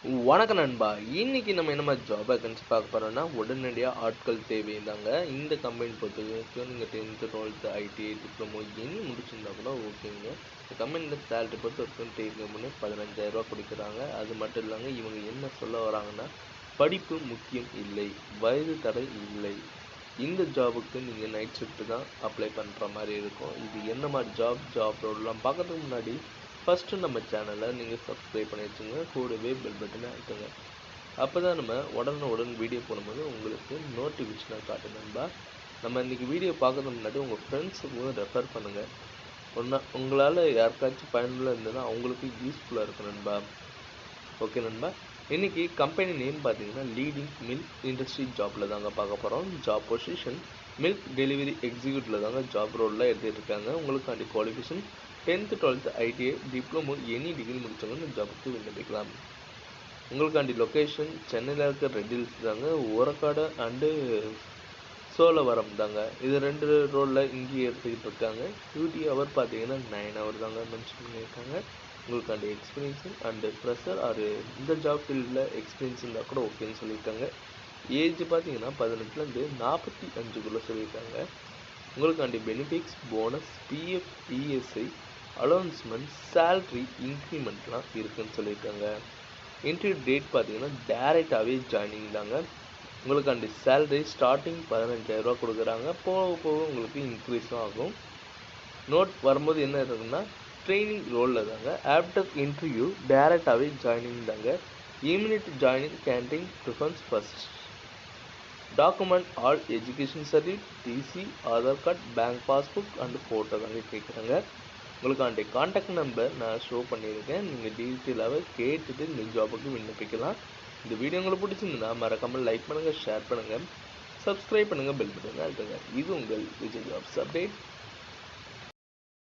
வணக்கம் நண்பா. இன்னைக்கு நம்ம என்ன ஜாப் வேகன்சி பார்க்க போறோம்னா, உடனடியா ஆட்கள் தேவைதாங்க. இந்த கம்பெனி பொறுத்தவரைக்கும் நீங்க 10th 12th ITI diploma any முடிச்சிருந்தா கூட ஓகேங்க. இந்த கம்பெனில சேலரி பொறுத்தவரைக்கும் டேக் ஹோம்னு 15,000 ரூபாய் கொடுக்குறாங்க. அது மட்டும் இல்லைங்க, இவங்க என்ன சொல்ல வராங்கன்னா, படிப்பு முக்கியம் இல்லை, வயது தடை இல்லை. இந்த ஜாபுக்கு நீங்கள் நைட் ஷிஃப்ட் தான் அப்ளை பண்ணுற மாதிரி இருக்கும். இது என்ன மாதிரி ஜாப் ரோடெலாம் பார்க்கறதுக்கு முன்னாடி ஃபஸ்ட்டு நம்ம சேனலை நீங்கள் சப்ஸ்கிரைப் பண்ணி வச்சுங்க, கூடவே பெல் பட்டனை அழுத்துங்க. அப்போ தான் நம்ம உடனுடன் வீடியோ போடும்போது உங்களுக்கு நோட்டிஃபிகேஷனாக காட்டும் நண்பா. நம்ம இன்றைக்கி வீடியோ பார்க்கறதுக்கு முன்னாடி உங்கள் ஃப்ரெண்ட்ஸுக்கும் ரெஃபர் பண்ணுங்கள். உங்களால் யாருக்காச்சும் பயனுள்ள இருந்ததுன்னா அவங்களுக்கு யூஸ்ஃபுல்லாக இருக்கும் நண்பா. ஓகே நண்பா, இன்றைக்கி கம்பெனி நேம் பார்த்தீங்கன்னா லீடிங் மில்க் இண்டஸ்ட்ரி ஜாப்பில் தாங்க பார்க்க போகிறோம். ஜாப் பொசிஷன் மில்க் டெலிவரி எக்ஸிக்யூட்டிவில் தாங்க ஜாப் ரோலில் எடுத்துகிட்டு இருக்காங்க. உங்களுக்காண்டி qualification 10th 12th ITI diploma any degree முடித்தவங்க இந்த ஜாபுக்கு விண்ணப்பிக்கலாம். உங்களுக்காண்டி லொக்கேஷன் சென்னையில் இருக்க ரெட் ஹில்ஸ் தாங்க, ஓரக்காடு அண்டு சோழவரம் தாங்க. இது 2 ரோலில் இங்கேயே எடுத்துக்கிட்டு இருக்காங்க. டியூட்டி ஹவர் பார்த்தீங்கன்னா 9 hour தாங்க மென்ஷன் பண்ணியிருக்காங்க. உங்களுக்காண்டி எக்ஸ்பீரியன்ஸு அண்டு ப்ரெஷர் ஆர் இந்த ஜாப் ஃபீல்டில் எக்ஸ்பீரியன்ஸ் இருந்தால் கூட ஓகேன்னு சொல்லியிருக்காங்க. ஏஜ் பார்த்தீங்கன்னா 18லேருந்து 45 சொல்லியிருக்காங்க. உங்களுக்காண்டி benefits, bonus, PF, ESI, allowancement, salary இன்க்ரிமெண்ட்லாம் இருக்குதுன்னு சொல்லியிருக்காங்க. இன்டர்வியூ டேட் பார்த்தீங்கன்னா டேரெக்டாகவே ஜாயினிங் தாங்க. உங்களுக்காண்டி சேல்ரி ஸ்டார்டிங் 15,000 ரூபா கொடுக்குறாங்க. போக போக உங்களுக்கு இன்க்ரீஸும் ஆகும். நோட் வரும்போது என்ன இருக்குன்னா, ட்ரைனிங் ரோலில் தாங்க. ஆஃப்டர் இன்டர்வியூ டேரெக்டாகவே ஜாயினிங் தாங்க. Immediate joining canteen preference first. Document all education certificate, TC, Aadhaar card, bank passbook and photo தாங்க கேட்குறாங்க. உங்களுக்காண்டி கான்டாக்ட் நம்பர் நான் ஷோ பண்ணியிருக்கேன். நீங்கள் டீட்டெயிலாகவே கேட்டுட்டு இந்த ஜாபுக்கு விண்ணப்பிக்கலாம். இந்த வீடியோ உங்களுக்கு பிடிச்சிருந்துன்னா மறக்காமல் லைக் பண்ணுங்கள், ஷேர் பண்ணுங்கள், சப்ஸ்கிரைப் பண்ணுங்கள், பெல் பட்டனை அழுத்துங்க. இது உங்கள் விஜய் ஜாப்ஸ் அப்டேட்.